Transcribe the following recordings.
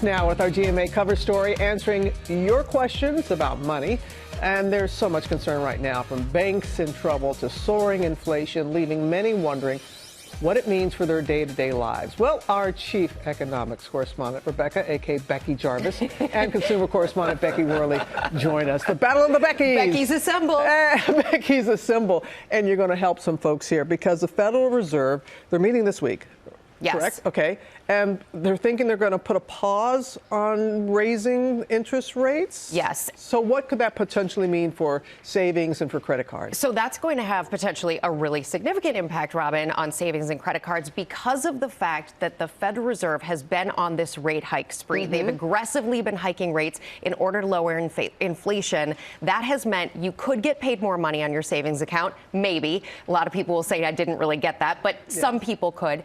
now with our GMA cover story answering your questions about money. And there's so much concern right now, from banks in trouble to soaring inflation, leaving many wondering what it means for their day-to-day lives. Well, our chief economics correspondent, Rebecca, a.k.a. Becky Jarvis, and consumer correspondent Becky Worley join us. The Battle of the Beckys. Becky's a symbol. Becky's a symbol. And you're going to help some folks here because the Federal Reserve, they're meeting this week. Yes. Correct? Okay. And they're thinking they're going to put a pause on raising interest rates? Yes. So what could that potentially mean for savings and for credit cards? So that's going to have potentially a really significant impact, Robin, on savings and credit cards because of the fact that the Federal Reserve has been on this rate hike spree. They've aggressively been hiking rates in order to lower inflation. That has meant you could get paid more money on your savings account, maybe. A lot of people will say I didn't really get that, but some people could.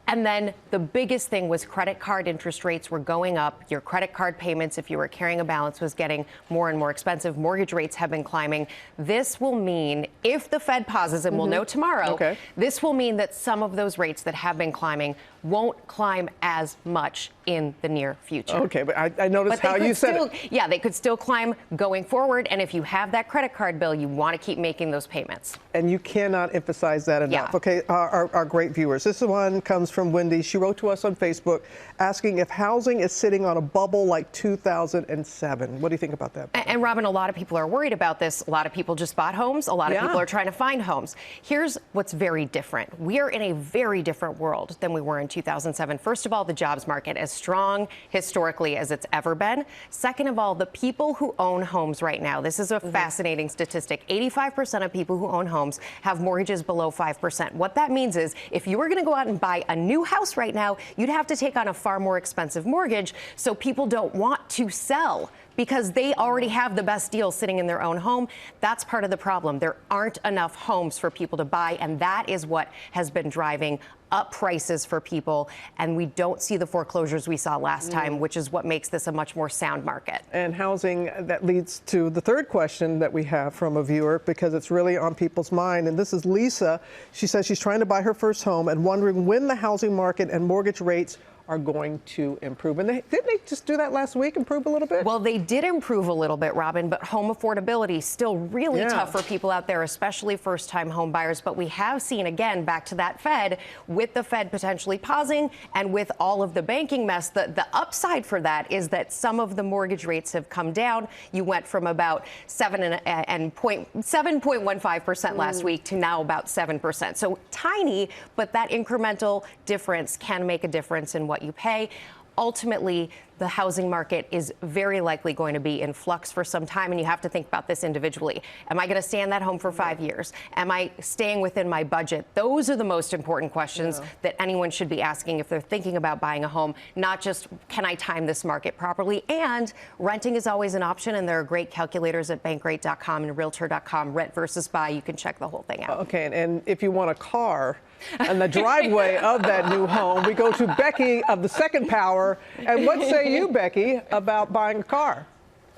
And then the biggest thing was credit card interest rates were going up. Your credit card payments, if you were carrying a balance, was getting more and more expensive. Mortgage rates have been climbing. This will mean, if the Fed pauses, and we'll know tomorrow, this will mean that some of those rates that have been climbing won't climb as much in the near future. Okay, but I noticed how you said it. Yeah, they could still climb going forward. And if you have that credit card bill, you want to keep making those payments. And you cannot emphasize that enough. Yeah. Okay, our great viewers. This one comes from Wendy. She wrote to us on Facebook asking if housing is sitting on a bubble like 2007. What do you think about that? And Robin, a lot of people are worried about this. A lot of people just bought homes. A lot of people are trying to find homes. Here's what's very different. We are in a very different world than we were in 2007. First of all, the jobs market as strong historically as it's ever been. Second of all, the people who own homes right now, this is a fascinating statistic. 85% of people who own homes have mortgages below 5%. What that means is if you were going to go out and buy a new house right now, you'd have to take on a far more expensive mortgage. So people don't want to sell because they already have the best deal sitting in their own home. That's part of the problem. There aren't enough homes for people to buy, and that is what has been driving up prices for people. And we don't see the foreclosures we saw last time, which is what makes this a much more sound market. And housing, that leads to the third question that we have from a viewer, because it's really on people's mind. And this is Lisa. She says she's trying to buy her first home and wondering when the housing market and mortgage rates are going to improve. And didn't they just do that last week, improve a little bit? Well, they did improve a little bit, Robin, but home affordability is still really tough for people out there, especially first-time home buyers. But we have seen, again, back to that Fed, with the Fed potentially pausing and with all of the banking mess, the upside for that is that some of the mortgage rates have come down. You went from about 7.15% last week to now about 7%. So tiny, but that incremental difference can make a difference in what you pay. Ultimately, the housing market is very likely going to be in flux for some time, and you have to think about this individually. Am I going to stay in that home for 5 years? Am I staying within my budget? Those are the most important questions that anyone should be asking if they're thinking about buying a home, not just can I time this market properly? And renting is always an option, and there are great calculators at bankrate.com and realtor.com, rent versus buy. You can check the whole thing out. Okay, and if you want a car and the driveway of that new home, we go to Becky of the Second Power. And what say you, Becky, about buying a car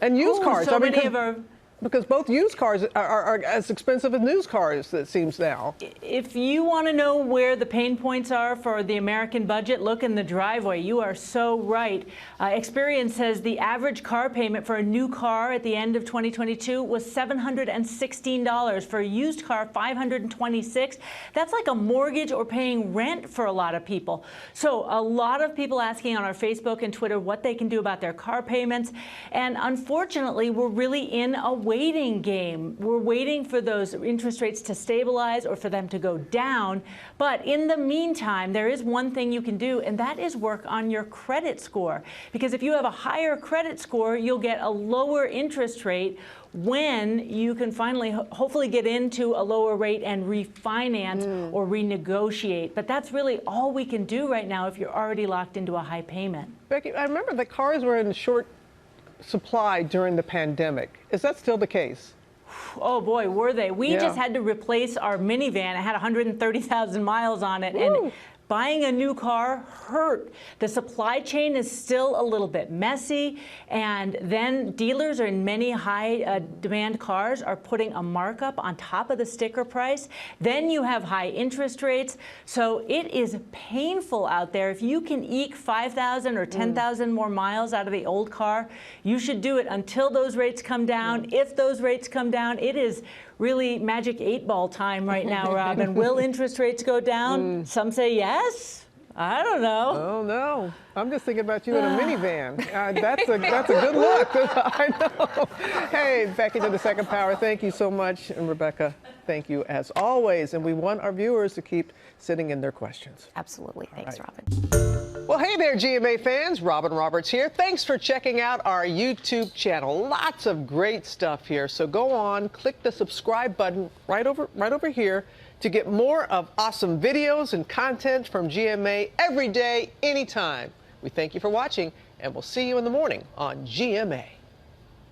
and used cars? So many of our... Because both used cars are as expensive as new cars, it seems now. If you want to know where the pain points are for the American budget, look in the driveway. You are so right. Experian says the average car payment for a new car at the end of 2022 was $716. For a used car, $526. That's like a mortgage or paying rent for a lot of people. So a lot of people asking on our Facebook and Twitter what they can do about their car payments. And unfortunately, we're really in a waiting game. We're waiting for those interest rates to stabilize or for them to go down. But in the meantime, there is one thing you can do, and that is work on your credit score. Because if you have a higher credit score, you'll get a lower interest rate when you can finally hopefully get into a lower rate and refinance or renegotiate. But that's really all we can do right now if you're already locked into a high payment. Becky, I remember the cars were in short supply during the pandemic. Is that still the case? Oh boy, were they. We just had to replace our minivan. It had 130,000 miles on it. And buying a new car hurt. The supply chain is still a little bit messy, and then dealers in many high demand cars are putting a markup on top of the sticker price. Then you have high interest rates. So it is painful out there. If you can eke 5,000 or 10,000 more miles out of the old car, you should do it until those rates come down. If those rates come down, it is really magic 8-ball time right now, Robin. Will interest rates go down? Some say yes. I don't know. Oh, no. I'm just thinking about you in a minivan. That's a good look. I know. Hey, Becky to the Second Power, thank you so much. And Rebecca, thank you as always. And we want our viewers to keep sending in their questions. Absolutely. Thanks, Robin. Well, hey there, GMA fans. Robin Roberts here. Thanks for checking out our YouTube channel. Lots of great stuff here. So go on, click the subscribe button right over here to get more of awesome videos and content from GMA every day, anytime. We thank you for watching, and we'll see you in the morning on GMA.